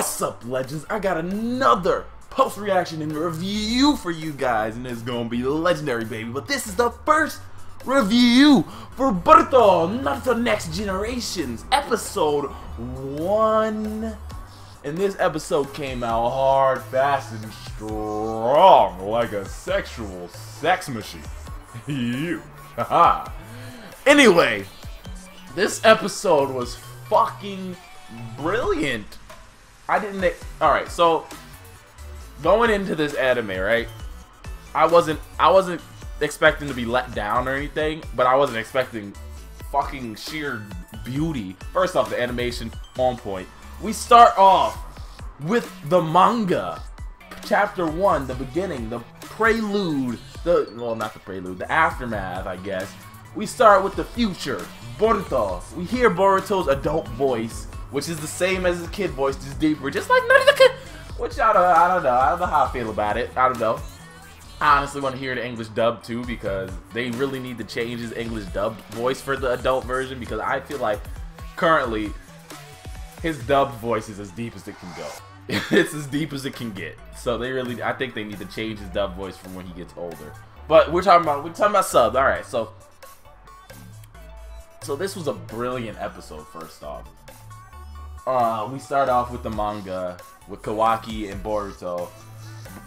What's up, legends? I got another post-reaction and review for you guys, and it's gonna be legendary, baby. But this is the first review for Boruto Naruto Next Generations, episode 1. And this episode came out hard, fast, and strong, like a sexual sex machine. You. Haha. Anyway, this episode was fucking brilliant. Alright, so going into this anime, right? I wasn't expecting to be let down or anything, but I wasn't expecting fucking sheer beauty. First off, the animation on point. We start off with the manga, chapter 1, the beginning, the prelude, not the prelude, the aftermath, I guess. We start with the future, Boruto. We hear Boruto's adult voice, which is the same as his kid voice, just deeper, just like Naruto. Which I don't know how I feel about it. I don't know. I honestly want to hear the English dub too, because they really need to change his English dub voice for the adult version, because I feel like currently his dubbed voice is as deep as it can go. It's as deep as it can get. So I think they need to change his dub voice from when he gets older. But we're talking about subs. All right, so this was a brilliant episode. First off, we start off with the manga with Kawaki and Boruto.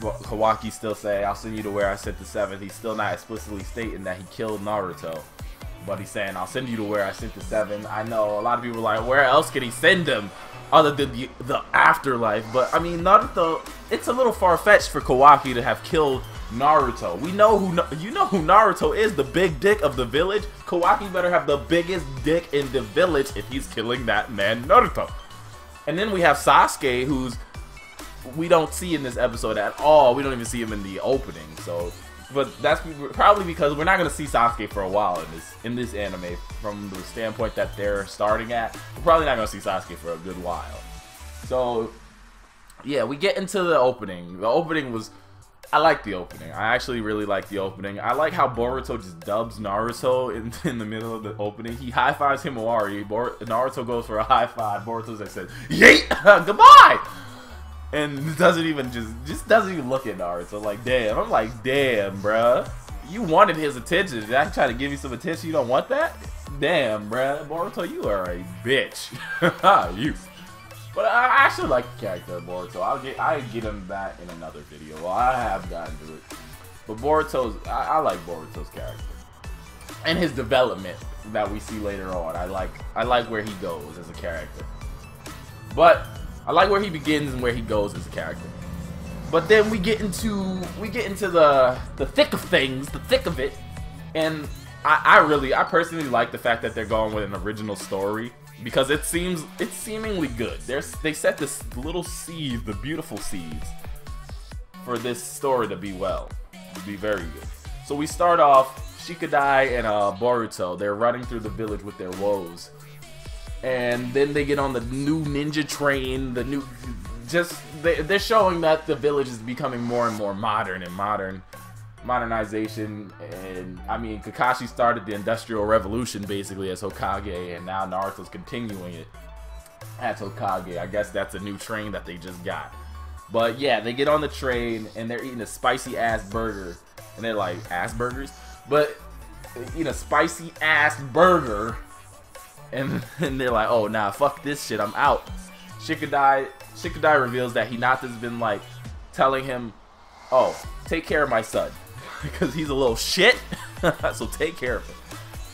Kawaki still say, "I'll send you to where I sent the 7th." He's still not explicitly stating that he killed Naruto, but he's saying, "I'll send you to where I sent the 7th." I know a lot of people are like, where else can he send him other than the afterlife? But I mean, Naruto, it's a little far-fetched for Kawaki to have killed Naruto. We know who Naruto is, the big dick of the village. Kawaki better have the biggest dick in the village if he's killing that man Naruto. And then we have Sasuke, who's we don't see in this episode at all. We don't even see him in the opening. So, but that's probably because we're not gonna see Sasuke for a while in this anime. From the standpoint that they're starting at, we're probably not gonna see Sasuke for a good while. So, yeah, we get into the opening. The opening was, I like the opening. I actually really like the opening. I like how Boruto just dubs Naruto in the middle of the opening. He high fives Himawari. Naruto goes for a high five. Boruto says, "Yeet, goodbye." And doesn't even just doesn't even look at Naruto. Like, damn. I'm like, damn, bruh. You wanted his attention. Did I try to give you some attention? You don't want that? Damn, bruh. Boruto, you are a bitch. You. But I actually like the character of Boruto. I'll get into that in another video. Well, I have gotten to it. But I like Boruto's character. And his development that we see later on. I like where he goes as a character. But I like where he begins and where he goes as a character. But then we get into the thick of things, the thick of it. And I personally like the fact that they're going with an original story, because it's seemingly good. They set this little seed, the beautiful seeds, for this story to be very good. So we start off, Shikadai and Boruto, they're running through the village with their woes. And then they get on the new ninja train, they're showing that the village is becoming more and more modern and modernization. And I mean, Kakashi started the Industrial Revolution basically as Hokage, and now Naruto's continuing it as Hokage. I guess that's a new train that they just got. But yeah, they get on the train and they're eating a spicy ass burger, and they're like, ass burgers? But eating a spicy ass burger, and they're like, oh nah, fuck this shit, I'm out. Shikadai reveals that Hinata's been like telling him, oh, take care of my son, because he's a little shit. So take care of him.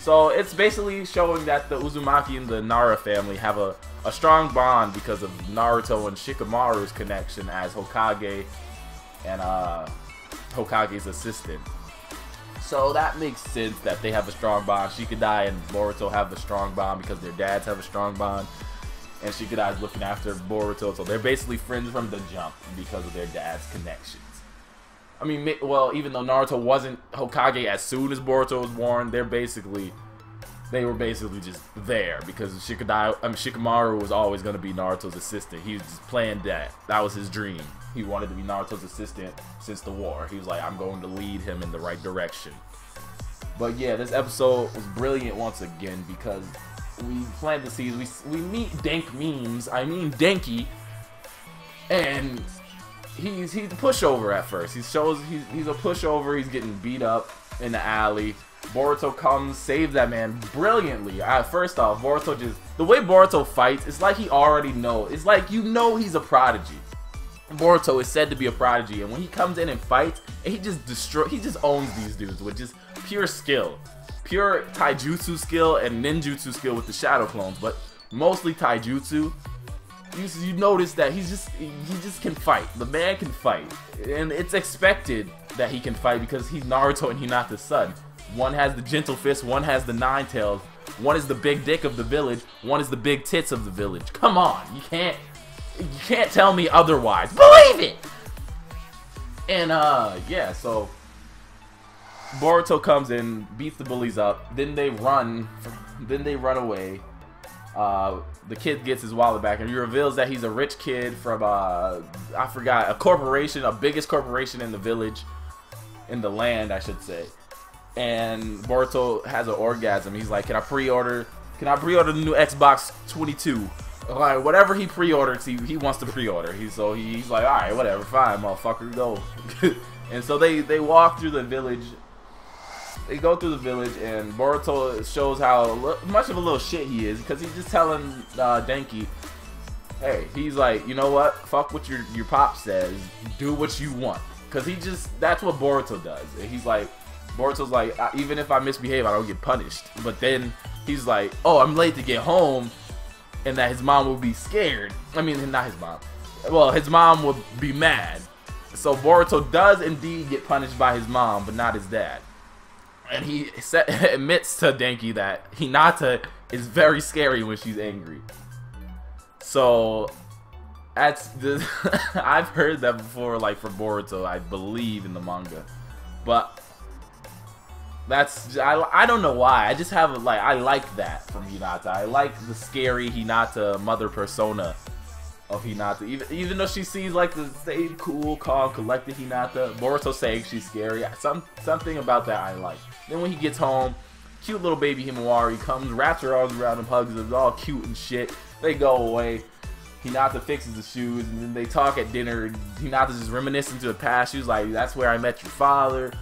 So it's basically showing that the Uzumaki and the Nara family have a strong bond because of Naruto and Shikamaru's connection as Hokage and Hokage's assistant. So that makes sense that they have a strong bond. Shikadai and Boruto have a strong bond because their dads have a strong bond. And Shikadai is looking after Boruto. So they're basically friends from the jump because of their dad's connections. I mean, well, even though Naruto wasn't Hokage as soon as Boruto was born, they were basically just there because Shikamaru was always going to be Naruto's assistant. He was just playing that. That was his dream. He wanted to be Naruto's assistant since the war. He was like, I'm going to lead him in the right direction. But yeah, this episode was brilliant once again because we plant the seeds. We meet dank memes. I mean Denki, And he's a pushover at first. He's a pushover. He's getting beat up in the alley. Boruto comes, saves that man brilliantly. First off, Boruto the way Boruto fights, it's like he already knows. It's like he's a prodigy. Boruto is said to be a prodigy, and when he comes in and fights, he just owns these dudes with just pure skill. Pure taijutsu skill and ninjutsu skill with the shadow clones, but mostly taijutsu. You notice that he just can fight. The man can fight, and it's expected that he can fight because he's Naruto and Hinata's son. One has the gentle fist, one has the nine tails, one is the big dick of the village, one is the big tits of the village. Come on, you can't tell me otherwise. Believe it. And yeah, so Boruto comes in, beats the bullies up, then they run away. The kid gets his wallet back, and he reveals that he's a rich kid from I forgot, a corporation, a biggest corporation in the village, in the land, I should say. And Boruto has an orgasm. He's like, "Can I pre-order the new Xbox 22?" Like, whatever he pre-orders, he wants to pre-order. He's like, "All right, whatever, fine, motherfucker, go." And so they walk through the village. They go through the village, and Boruto shows how much of a little shit he is, because he's just telling Denki, hey, he's like, you know what? Fuck what your pop says. Do what you want. Because that's what Boruto does. And he's like, Boruto's like, even if I misbehave, I don't get punished. But then he's like, oh, I'm late to get home, and that his mom will be scared. I mean, not his mom. Well, his mom will be mad. So Boruto does indeed get punished by his mom, but not his dad. And he admits to Denki that Hinata is very scary when she's angry. So I've heard that before, like for Boruto, I believe in the manga, but I don't know why. I just have I like that from Hinata. I like the scary Hinata mother persona of Hinata. Even though she seems like the same cool, calm, collected Hinata, Boruto saying she's scary. Something about that I like. Then when he gets home, cute little baby Himawari comes, wraps her arms around him, hugs him, all cute and shit. They go away. Hinata fixes the shoes, and then they talk at dinner. Hinata's just reminiscing to the past. She was like, "That's where I met your father.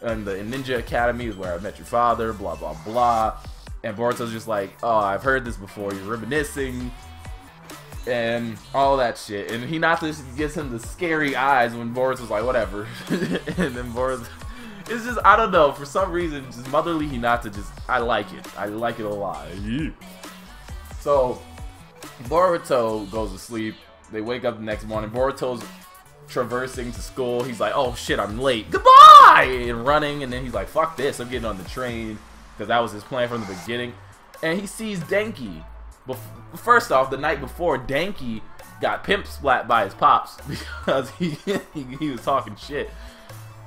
And the Ninja Academy is where I met your father, blah, blah, blah." And Boruto's just like, "Oh, I've heard this before. You're reminiscing." And all that shit. And Hinata just gives him the scary eyes when Boruto's like, "Whatever." And then Boruto... It's just, I don't know, for some reason, just motherly Hinata, I like it. I like it a lot. Yeah. So, Boruto goes to sleep. They wake up the next morning. Boruto's traversing to school. He's like, "Oh shit, I'm late. Goodbye!" And running, and then he's like, "Fuck this, I'm getting on the train." Because that was his plan from the beginning. And he sees Denki. First off, the night before, Denki got pimp splat by his pops because he was talking shit.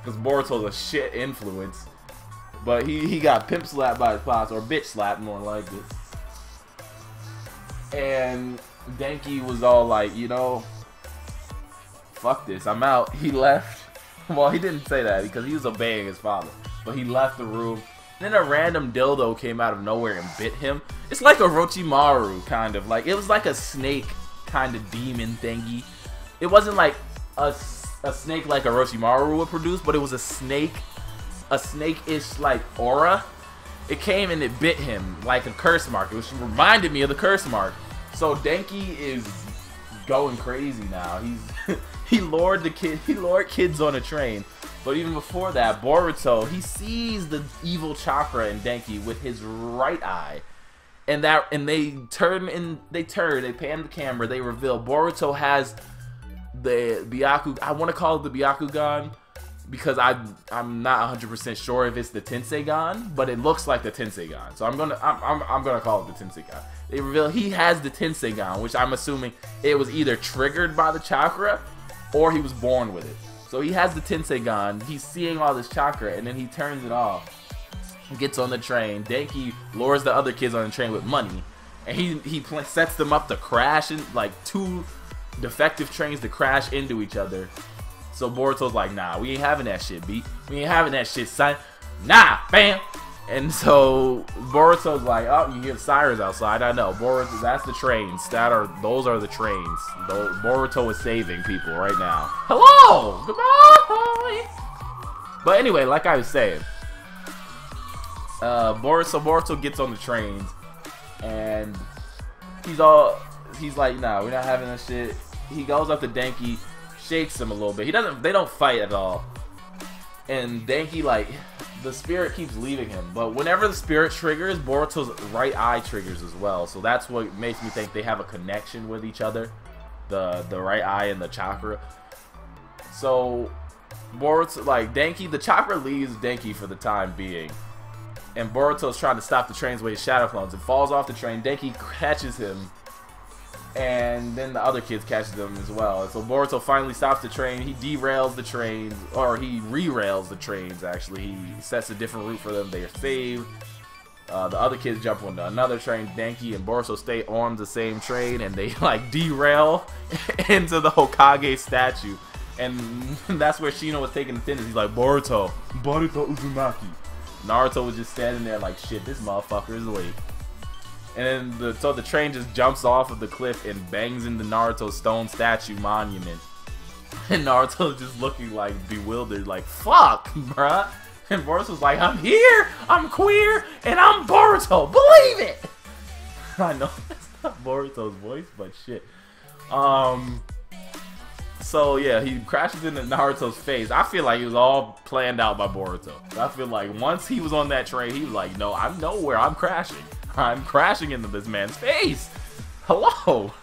Because Boruto's a shit influence. But he got pimp slapped by his pops, or bitch slapped, more like it. And Denki was all like, you know, fuck this, I'm out. He left. Well, he didn't say that because he was obeying his father. But he left the room. Then a random dildo came out of nowhere and bit him. It's like a Orochimaru, kind of. Like, it was like a snake kind of demon thingy. It wasn't like a snake like Orochimaru would produce, but it was a snake-ish like aura. It came and it bit him like a curse mark, which reminded me of the curse mark. So Denki is going crazy now. He lured kids on a train. But even before that, Boruto, he sees the evil chakra in Denki with his right eye. And they pan the camera, they reveal Boruto has the Byaku, I want to call it the Byaku-gan because I'm not 100% sure if it's the Tensei-gan, but it looks like the Tensei-gan. So I'm gonna call it the Tensei-gan. They reveal he has the Tensei-gan, which I'm assuming it was either triggered by the chakra or he was born with it. So he has the Tensei-gan, he's seeing all this chakra, and then he turns it off. Gets on the train. Denki lures the other kids on the train with money, and he sets them up to crash in, like, two defective trains to crash into each other. So Boruto's like, "Nah, we ain't having that shit, B. We ain't having that shit, son. Nah, fam. And so Boruto's like, oh, you hear the sirens outside. I know, Boruto, that's the trains. Those are the trains. Boruto is saving people right now. Hello, goodbye. But anyway, like I was saying, Boruto gets on the trains, and he's like, nah, we're not having this shit. He goes up to Denki, shakes him a little bit. They don't fight at all. And Denki, like, the spirit keeps leaving him. But whenever the spirit triggers, Boruto's right eye triggers as well. So that's what makes me think they have a connection with each other. The right eye and the chakra. So Boruto, like, Denki, the chakra leaves Denki for the time being. And Boruto's trying to stop the trains with his shadow clones and falls off the train. Denki catches him. And then the other kids catches them as well. And so Boruto finally stops the train. He derails the trains, or he re-rails the trains, actually. He sets a different route for them. They are saved. The other kids jump onto another train. Denki and Boruto stay on the same train, and they, like, derail into the Hokage statue. And that's where Shino was taking attendance. He's like, Boruto Uzumaki. Naruto was just standing there like, shit, this motherfucker is late. And then so the train just jumps off of the cliff and bangs into Naruto's stone statue monument. And Naruto's just looking like bewildered, like, fuck, bruh. And Boruto's like, I'm here, I'm queer, and I'm Boruto, believe it! I know that's not Boruto's voice, but shit. So yeah, he crashes into Naruto's face. I feel like it was all planned out by Boruto. I feel like once he was on that train, he was like, no, I know where I'm crashing. I'm crashing into this man's face. Hello.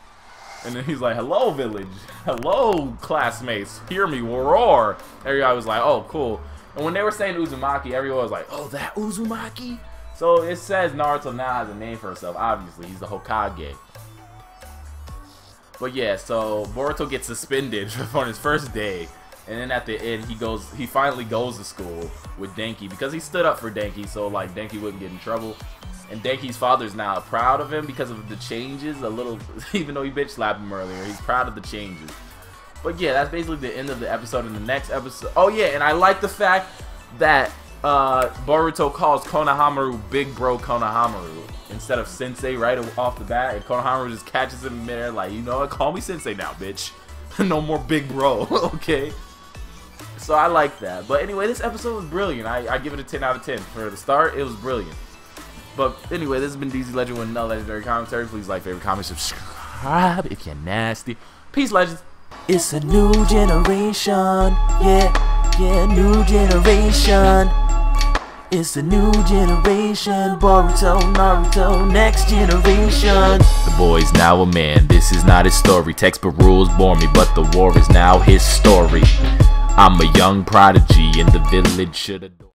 And then he's like, hello, village. Hello, classmates. Hear me roar. Everybody was like, oh, cool. And when they were saying Uzumaki, everyone was like, oh, that Uzumaki? So it says Naruto now has a name for himself. Obviously, he's the Hokage. But yeah, so Boruto gets suspended on his first day. And then at the end, he finally goes to school with Denki because he stood up for Denki, so like Denki wouldn't get in trouble. And Denki's father's now proud of him because of the changes, a little, even though he bitch slapped him earlier, he's proud of the changes. But yeah, that's basically the end of the episode. In the next episode, oh yeah, and I like the fact that Boruto calls Konohamaru Big Bro Konohamaru instead of Sensei right off the bat, and Konohamaru just catches him in midair like, you know what, call me Sensei now, bitch. No more Big Bro, okay? So I like that. But anyway, this episode was brilliant. I give it a 10 out of 10. For the start, it was brilliant. But anyway, this has been DZ Legend with another legendary commentary. Please like, favorite, comment, subscribe if you're nasty. Peace, legends. It's a new generation. Yeah, new generation. It's a new generation. Boruto, Naruto, next generation. The boy's now a man, this is not his story. Textbook rules bore me, but the war is now his story. I'm a young prodigy, and the village should adore.